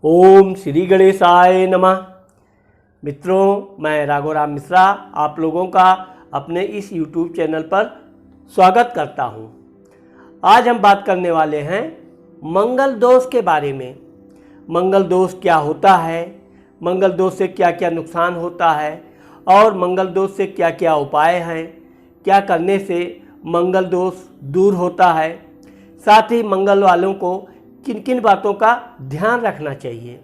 ओम श्री गणेशाय नमः। मित्रों, मैं राघोराम मिश्रा आप लोगों का अपने इस YouTube चैनल पर स्वागत करता हूं। आज हम बात करने वाले हैं मंगल दोष के बारे में। मंगल दोष क्या होता है, मंगल दोष से क्या क्या नुकसान होता है और मंगल दोष से क्या क्या उपाय हैं, क्या करने से मंगल दोष दूर होता है, साथ ही मंगल वालों को किन किन बातों का ध्यान रखना चाहिए।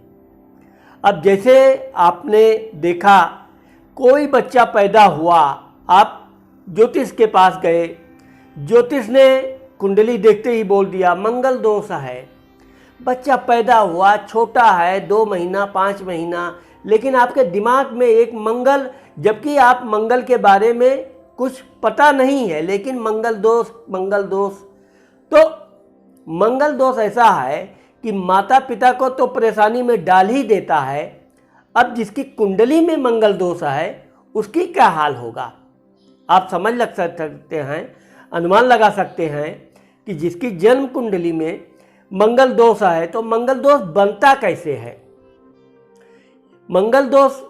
अब जैसे आपने देखा, कोई बच्चा पैदा हुआ, आप ज्योतिष के पास गए, ज्योतिष ने कुंडली देखते ही बोल दिया मंगल दोष है। बच्चा पैदा हुआ, छोटा है, 2 महीना 5 महीना, लेकिन आपके दिमाग में एक मंगल, जबकि आप मंगल के बारे में कुछ पता नहीं है, लेकिन मंगल दोष। तो मंगल दोष ऐसा है कि माता पिता को तो परेशानी में डाल ही देता है। अब जिसकी कुंडली में मंगल दोष है उसकी क्या हाल होगा, आप समझ लग सकते हैं, अनुमान लगा सकते हैं कि जिसकी जन्म कुंडली में मंगल दोष है तो मंगल दोष बनता कैसे है। मंगल दोष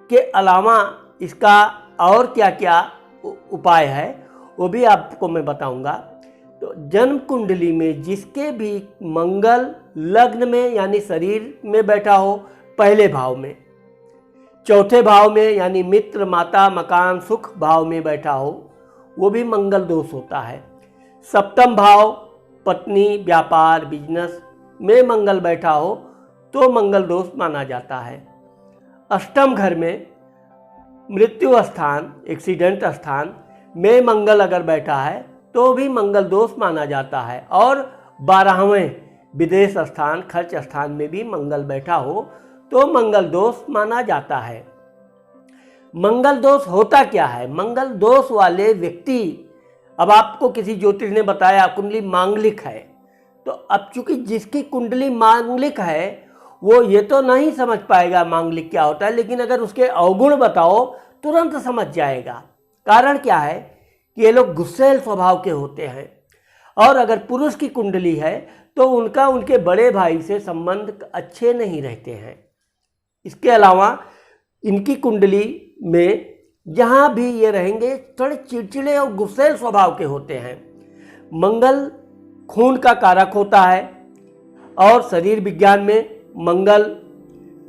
के अलावा इसका और क्या क्या उपाय है वो भी आपको मैं बताऊंगा। तो जन्म कुंडली में जिसके भी मंगल लग्न में यानी शरीर में बैठा हो, पहले भाव में, चौथे भाव में यानी मित्र माता मकान सुख भाव में बैठा हो, वो भी मंगल दोष होता है। सप्तम भाव पत्नी व्यापार बिजनेस में मंगल बैठा हो तो मंगल दोष माना जाता है। अष्टम घर में मृत्यु स्थान एक्सीडेंट स्थान में मंगल अगर बैठा है तो भी मंगल दोष माना जाता है। और 12वें विदेश स्थान खर्च स्थान में भी मंगल बैठा हो तो मंगल दोष माना जाता है। मंगल दोष होता क्या है? मंगल दोष वाले व्यक्ति, अब आपको किसी ज्योतिष ने बताया कुंडली मांगलिक है, तो अब चूंकि जिसकी कुंडली मांगलिक है वो ये तो नहीं समझ पाएगा मांगलिक क्या होता है, लेकिन अगर उसके अवगुण बताओ तुरंत समझ जाएगा। कारण क्या है कि ये लोग गुस्सैल स्वभाव के होते हैं। और अगर पुरुष की कुंडली है तो उनका उनके बड़े भाई से संबंध अच्छे नहीं रहते हैं। इसके अलावा इनकी कुंडली में जहाँ भी ये रहेंगे थोड़े चिड़चिड़े और गुस्सैल स्वभाव के होते हैं। मंगल खून का कारक होता है और शरीर विज्ञान में मंगल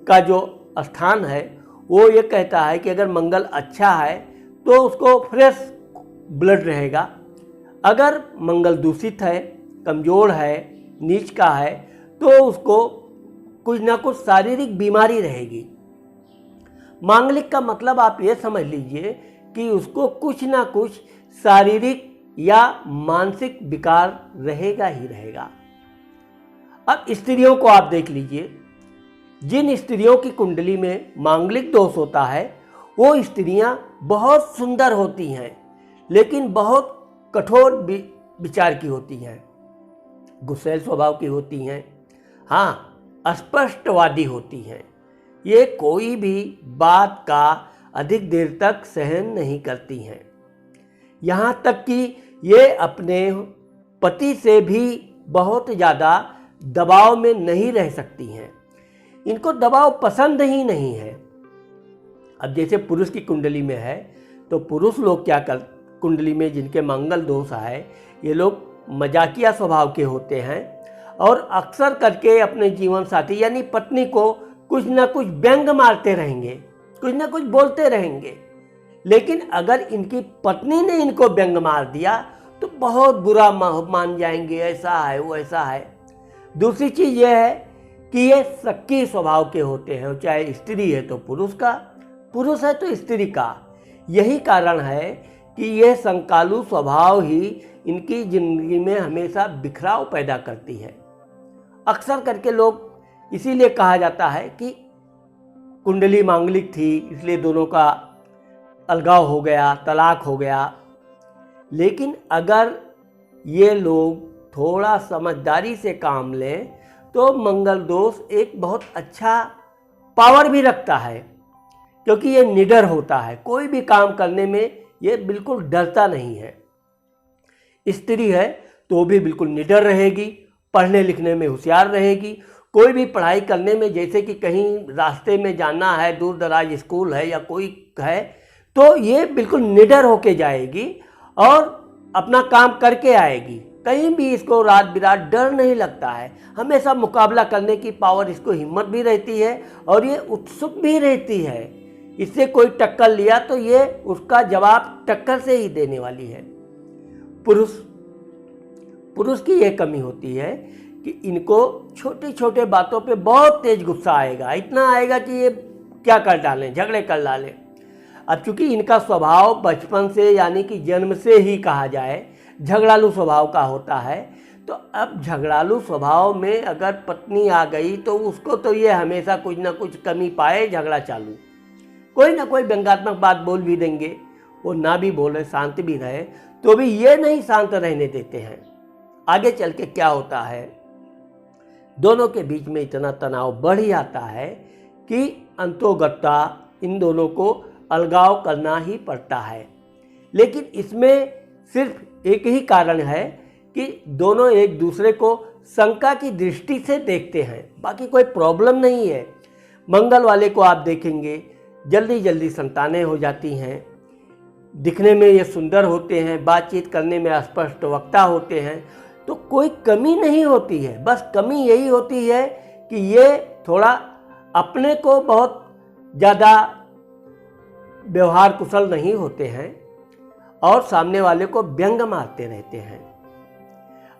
का जो स्थान है वो ये कहता है कि अगर मंगल अच्छा है तो उसको फ्रेश ब्लड रहेगा। अगर मंगल दूषित है, कमज़ोर है, नीच का है तो उसको कुछ ना कुछ शारीरिक बीमारी रहेगी। मांगलिक का मतलब आप ये समझ लीजिए कि उसको कुछ ना कुछ शारीरिक या मानसिक विकार रहेगा ही रहेगा। अब स्त्रियों को आप देख लीजिए, जिन स्त्रियों की कुंडली में मांगलिक दोष होता है वो स्त्रियां बहुत सुंदर होती हैं, लेकिन बहुत कठोर विचार की होती हैं, गुस्सैल स्वभाव की होती हैं, हाँ अस्पष्टवादी होती हैं। ये कोई भी बात का अधिक देर तक सहन नहीं करती हैं। यहाँ तक कि ये अपने पति से भी बहुत ज़्यादा दबाव में नहीं रह सकती हैं। इनको दबाव पसंद ही नहीं है। अब जैसे पुरुष की कुंडली में है तो पुरुष लोग क्या कर, कुंडली में जिनके मंगल दोष है ये लोग मजाकिया स्वभाव के होते हैं और अक्सर करके अपने जीवन साथी यानी पत्नी को कुछ ना कुछ व्यंग मारते रहेंगे, कुछ ना कुछ बोलते रहेंगे। लेकिन अगर इनकी पत्नी ने इनको व्यंग मार दिया तो बहुत बुरा मान जाएंगे, ऐसा है वो ऐसा है। दूसरी चीज़ ये है कि ये शक्की स्वभाव के होते हैं, चाहे स्त्री है तो पुरुष का, पुरुष है तो स्त्री का। यही कारण है कि यह संकालू स्वभाव ही इनकी जिंदगी में हमेशा बिखराव पैदा करती है। अक्सर करके लोग इसीलिए कहा जाता है कि कुंडली मांगलिक थी इसलिए दोनों का अलगाव हो गया, तलाक हो गया। लेकिन अगर ये लोग थोड़ा समझदारी से काम लें तो मंगल दोष एक बहुत अच्छा पावर भी रखता है, क्योंकि ये निडर होता है, कोई भी काम करने में ये बिल्कुल डरता नहीं है। स्त्री है तो भी बिल्कुल निडर रहेगी, पढ़ने लिखने में होशियार रहेगी, कोई भी पढ़ाई करने में, जैसे कि कहीं रास्ते में जाना है, दूर दराज स्कूल है या कोई है, तो ये बिल्कुल निडर होके जाएगी और अपना काम करके आएगी। कहीं भी इसको रात बिरात डर नहीं लगता है, हमेशा मुकाबला करने की पावर इसको, हिम्मत भी रहती है और ये उत्सुक भी रहती है। इससे कोई टक्कर लिया तो ये उसका जवाब टक्कर से ही देने वाली है। पुरुष की यह कमी होती है कि इनको छोटी छोटे बातों पे बहुत तेज गुस्सा आएगा, इतना आएगा कि ये क्या कर डालें, झगड़े कर डालें। अब चूंकि इनका स्वभाव बचपन से, यानी कि जन्म से ही कहा जाए, झगड़ालू स्वभाव का होता है, तो अब झगड़ालू स्वभाव में अगर पत्नी आ गई तो उसको तो ये हमेशा कुछ ना कुछ कमी पाए, झगड़ा चालू, कोई ना कोई व्यंग्यात्मक बात बोल भी देंगे, वो ना भी बोले, शांत भी रहे, तो भी ये नहीं शांत रहने देते हैं। आगे चल के क्या होता है, दोनों के बीच में इतना तनाव बढ़ जाता है कि अंतोगत्ता इन दोनों को अलगाव करना ही पड़ता है। लेकिन इसमें सिर्फ एक ही कारण है कि दोनों एक दूसरे को शंका की दृष्टि से देखते हैं, बाकी कोई प्रॉब्लम नहीं है। मंगल वाले को आप देखेंगे जल्दी जल्दी संतानें हो जाती हैं, दिखने में ये सुंदर होते हैं, बातचीत करने में स्पष्ट वक्ता होते हैं, तो कोई कमी नहीं होती है। बस कमी यही होती है कि ये थोड़ा अपने को बहुत ज़्यादा व्यवहार कुशल नहीं होते हैं और सामने वाले को व्यंग मारते रहते हैं।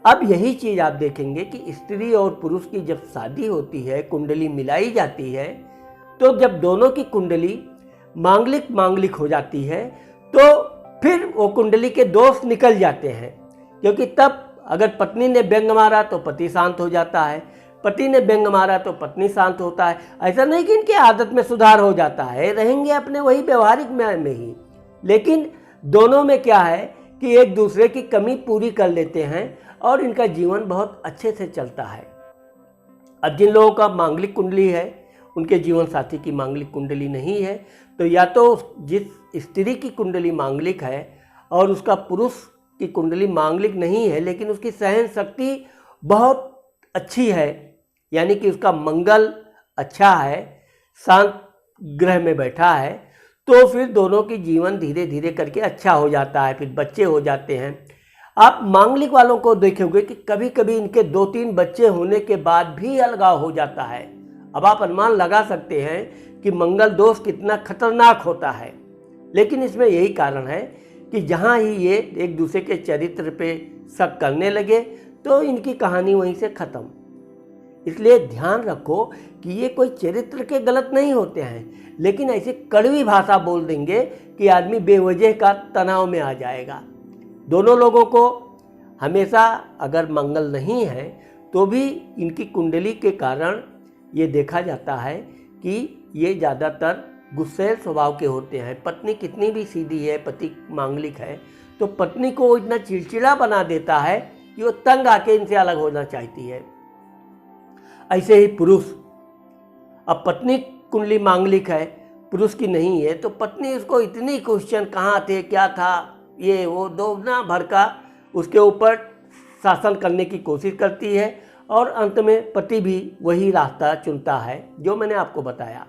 अब यही चीज़ आप देखेंगे कि स्त्री और पुरुष की जब शादी होती है, कुंडली मिलाई जाती है, तो जब दोनों की कुंडली मांगलिक हो जाती है तो फिर वो कुंडली के दोष निकल जाते हैं। क्योंकि तब अगर पत्नी ने व्यंग मारा तो पति शांत हो जाता है, पति ने व्यंग मारा तो पत्नी शांत होता है। ऐसा नहीं कि इनकी आदत में सुधार हो जाता है, रहेंगे अपने वही व्यवहारिक में ही, लेकिन दोनों में क्या है कि एक दूसरे की कमी पूरी कर लेते हैं और इनका जीवन बहुत अच्छे से चलता है। अब जिन लोगों का मांगलिक कुंडली है, उनके जीवन साथी की मांगलिक कुंडली नहीं है, तो या तो जिस स्त्री की कुंडली मांगलिक है और उसका पुरुष की कुंडली मांगलिक नहीं है, लेकिन उसकी सहन शक्ति बहुत अच्छी है, यानी कि उसका मंगल अच्छा है, शांत ग्रह में बैठा है, तो फिर दोनों की जीवन धीरे धीरे करके अच्छा हो जाता है, फिर बच्चे हो जाते हैं। आप मांगलिक वालों को देखोगे कि कभी कभी इनके 2-3 बच्चे होने के बाद भी अलगाव हो जाता है। अब आप अनुमान लगा सकते हैं कि मंगल दोष कितना खतरनाक होता है, लेकिन इसमें यही कारण है कि जहाँ ही ये एक दूसरे के चरित्र पे शक करने लगे तो इनकी कहानी वहीं से खत्म। इसलिए ध्यान रखो कि ये कोई चरित्र के गलत नहीं होते हैं, लेकिन ऐसी कड़वी भाषा बोल देंगे कि आदमी बेवजह का तनाव में आ जाएगा। दोनों लोगों को हमेशा अगर मंगल नहीं है तो भी इनकी कुंडली के कारण ये देखा जाता है कि ये ज़्यादातर गुस्सैल स्वभाव के होते हैं। पत्नी कितनी भी सीधी है, पति मांगलिक है, तो पत्नी को इतना चिड़चिड़ा बना देता है कि वो तंग आके इनसे अलग होना चाहती है। ऐसे ही पुरुष, अब पत्नी कुंडली मांगलिक है, पुरुष की नहीं है, तो पत्नी उसको इतनी क्वेश्चन कहाँ थे, क्या था, ये वो दोगुना भर का उसके ऊपर शासन करने की कोशिश करती है और अंत में पति भी वही रास्ता चुनता है जो मैंने आपको बताया।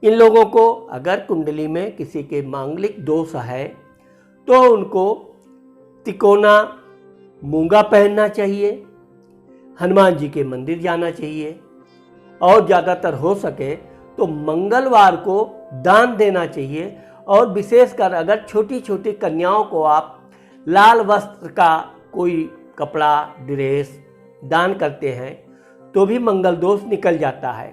इन लोगों को अगर कुंडली में किसी के मांगलिक दोष है तो उनको तिकोना मूंगा पहनना चाहिए, हनुमान जी के मंदिर जाना चाहिए और ज़्यादातर हो सके तो मंगलवार को दान देना चाहिए। और विशेषकर अगर छोटी छोटी कन्याओं को आप लाल वस्त्र का कोई कपड़ा, ड्रेस दान करते हैं तो भी मंगल दोष निकल जाता है।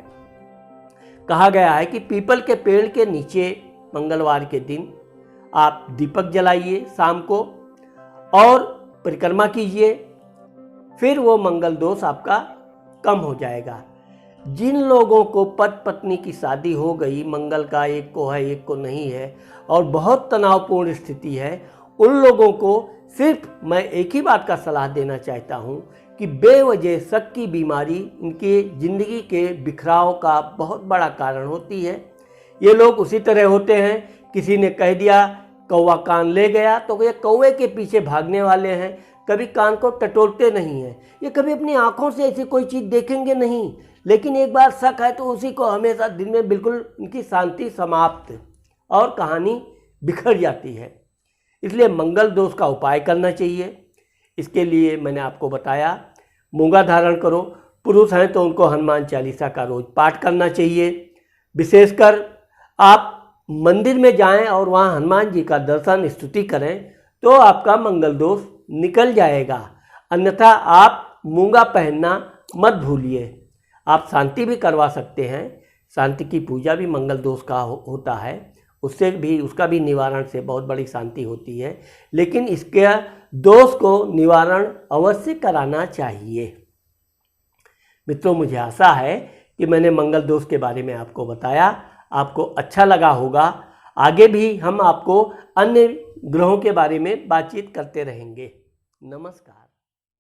कहा गया है कि पीपल के पेड़ के नीचे मंगलवार के दिन आप दीपक जलाइए शाम को और परिक्रमा कीजिए, फिर वो मंगल दोष आपका कम हो जाएगा। जिन लोगों को पति पत्नी की शादी हो गई, मंगल का एक को है एक को नहीं है और बहुत तनावपूर्ण स्थिति है, उन लोगों को सिर्फ मैं एक ही बात का सलाह देना चाहता हूँ कि बेवजह शक की बीमारी इनके ज़िंदगी के बिखराव का बहुत बड़ा कारण होती है। ये लोग उसी तरह होते हैं, किसी ने कह दिया कौवा कान ले गया तो ये कौवे के पीछे भागने वाले हैं, कभी कान को टटोलते नहीं हैं, ये कभी अपनी आँखों से ऐसी कोई चीज़ देखेंगे नहीं, लेकिन एक बार शक है तो उसी को हमेशा दिन में बिल्कुल उनकी शांति समाप्त और कहानी बिखर जाती है। इसलिए मंगल दोष का उपाय करना चाहिए। इसके लिए मैंने आपको बताया, मूंगा धारण करो। पुरुष हैं तो उनको हनुमान चालीसा का रोज पाठ करना चाहिए। विशेषकर आप मंदिर में जाएं और वहाँ हनुमान जी का दर्शन स्तुति करें तो आपका मंगल दोष निकल जाएगा। अन्यथा आप मूंगा पहनना मत भूलिए। आप शांति भी करवा सकते हैं। शांति की पूजा भी मंगल दोष का होता है, उससे भी उसका भी निवारण से बहुत बड़ी शांति होती है। लेकिन इसके दोष को निवारण अवश्य कराना चाहिए। मित्रों, मुझे आशा है कि मैंने मंगल दोष के बारे में आपको बताया, आपको अच्छा लगा होगा। आगे भी हम आपको अन्य ग्रहों के बारे में बातचीत करते रहेंगे। नमस्कार।